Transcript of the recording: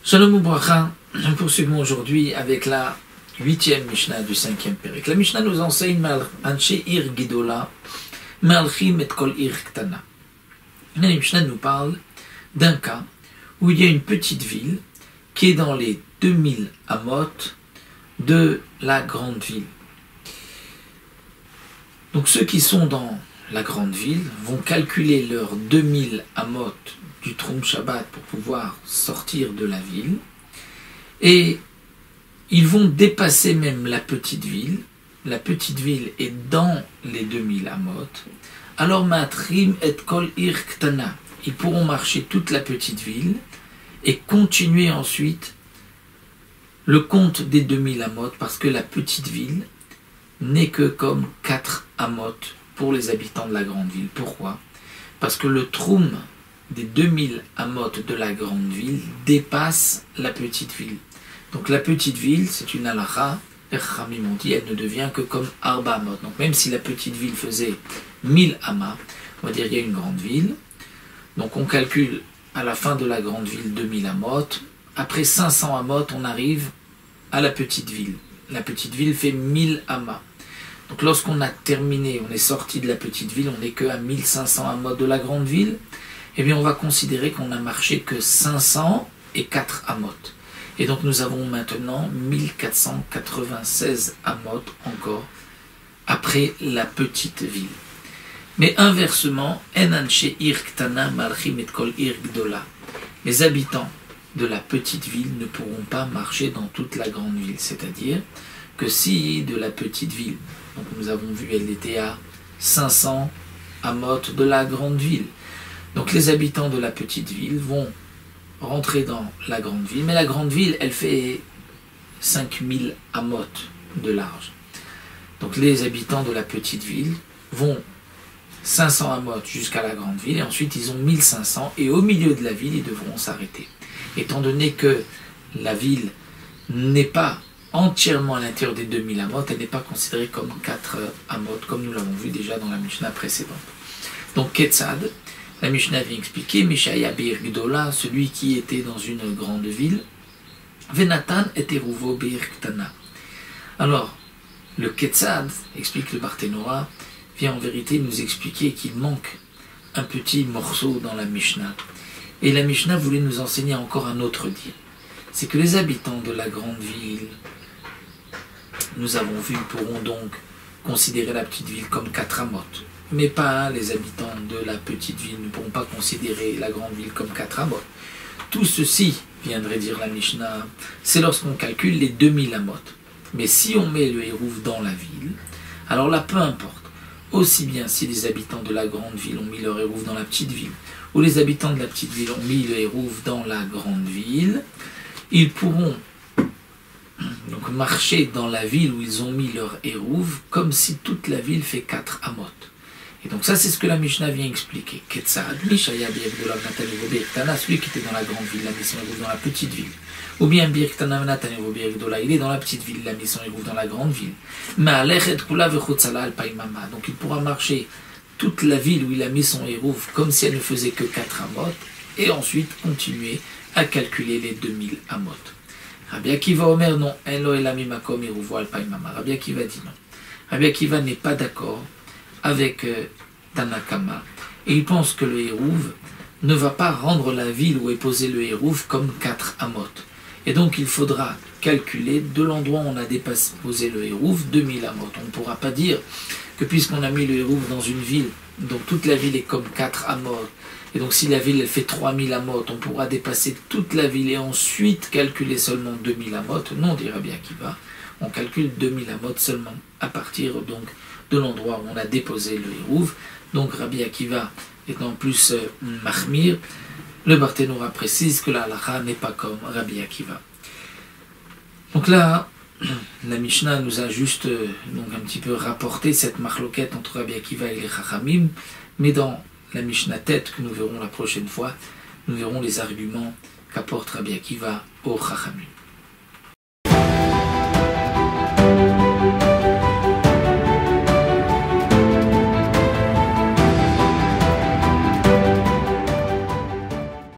Shalom Ubracha, nous poursuivons aujourd'hui avec la 8e Mishnah du 5e Pérek. La Mishnah nous enseigne Anshe Ir Gidola, Malchim et Kol Ir Ktana. La Mishnah nous parle d'un cas où il y a une petite ville qui est dans les 2000 amot de la grande ville. Donc ceux qui sont dans la grande ville vont calculer leurs 2000 amot du Troum Shabbat pour pouvoir sortir de la ville, et ils vont dépasser même la petite ville. La petite ville est dans les 2000 amot. Alors Matrim et Kol Ir Ktana, ils pourront marcher toute la petite ville et continuer ensuite le compte des 2000 amot, parce que la petite ville n'est que comme 4 amot pour les habitants de la grande ville. Pourquoi? Parce que le Troum des 2000 amot de la grande ville dépasse la petite ville. Donc la petite ville, c'est une halakha, les Chachamim ont dit, elle ne devient que comme Arba amot. Donc même si la petite ville faisait 1000 amas, on va dire qu'il y a une grande ville, donc on calcule à la fin de la grande ville 2000 amot, après 500 amot, on arrive à la petite ville. La petite ville fait 1000 amas. Donc lorsqu'on a terminé, on est sorti de la petite ville, on n'est que à 1500 amot de la grande ville, eh bien on va considérer qu'on n'a marché que 504 amot. Et donc nous avons maintenant 1496 amot encore après la petite ville. Mais inversement, Anshe Ir Ktana Malchim et Kol Ir Gdola, les habitants de la petite ville ne pourront pas marcher dans toute la grande ville. C'est-à-dire que si de la petite ville, donc nous avons vu, elle était à 500 amot de la grande ville, donc les habitants de la petite ville vont rentrer dans la grande ville, mais la grande ville, elle fait 5000 amot de large. Donc les habitants de la petite ville vont 500 amot jusqu'à la grande ville, et ensuite ils ont 1500, et au milieu de la ville, ils devront s'arrêter. Étant donné que la ville n'est pas entièrement à l'intérieur des 2000 amot, elle n'est pas considérée comme 4 amot, comme nous l'avons vu déjà dans la Mishnah précédente. Donc Ketzad, la Mishnah vient expliquer, Mishaya Bir Gdola, celui qui était dans une grande ville, Venatan et Eruvo Bir Ktana. Alors, le Ketzad, explique le Barthénora, vient en vérité nous expliquer qu'il manque un petit morceau dans la Mishnah. Et la Mishnah voulait nous enseigner encore un autre dire. C'est que les habitants de la grande ville, nous avons vu, pourront donc considérer la petite ville comme 4 amot. Mais pas les habitants de la petite ville ne pourront pas considérer la grande ville comme 4 amot. Tout ceci, viendrait dire la Mishnah, c'est lorsqu'on calcule les 2000 amot. Mais si on met le hérouv dans la ville, alors là, peu importe. Aussi bien si les habitants de la grande ville ont mis leur hérouv dans la petite ville, ou les habitants de la petite ville ont mis le hérouv dans la grande ville, ils pourront donc marcher dans la ville où ils ont mis leur hérouv comme si toute la ville fait 4 amot. Et donc ça, c'est ce que la Mishnah vient expliquer. Ketzad, Mishaya Bir Gdola Natanevo Bir Ktana, celui qui était dans la grande ville, la mission est dans la petite ville. Ou bien Bir Ktana Natanevo Bir Gdola, il est dans la petite ville, la mission est dans la grande ville. Ma'alech et Kula Vechutzala al Paimama. Donc il pourra marcher toute la ville où il a mis son hérouv comme si elle ne faisait que 4 amot, et ensuite continuer à calculer les 2000 amot. Rabbi Akiva Omer non, Elo Elami Makom Hérouvo al Paimama. Rabbi Akiva dit non. Rabbi Akiva n'est pas d'accord avec Tanakama, et il pense que le hérouv ne va pas rendre la ville où est posé le hérouv comme 4 amot. Et donc il faudra calculer de l'endroit où on a déposé le hérouv 2000 amot. On ne pourra pas dire que puisqu'on a mis le hérouv dans une ville, donc toute la ville est comme 4 amot, et donc si la ville elle fait 3000 amot, on pourra dépasser toute la ville et ensuite calculer seulement 2000 amot. Non, dit Rabbi Akiva, on calcule 2000 amot seulement à partir donc de l'endroit où on a déposé le hérouv. Donc Rabbi Akiva étant plus mahmir, le Barthénora précise que la halakha n'est pas comme Rabbi Akiva. Donc là, la Mishnah nous a juste donc un petit peu rapporté cette marloquette entre Rabbi Akiva et les Chachamim, mais dans la Mishnah tête que nous verrons la prochaine fois, nous verrons les arguments qu'apporte Rabbi Akiva aux Chachamim.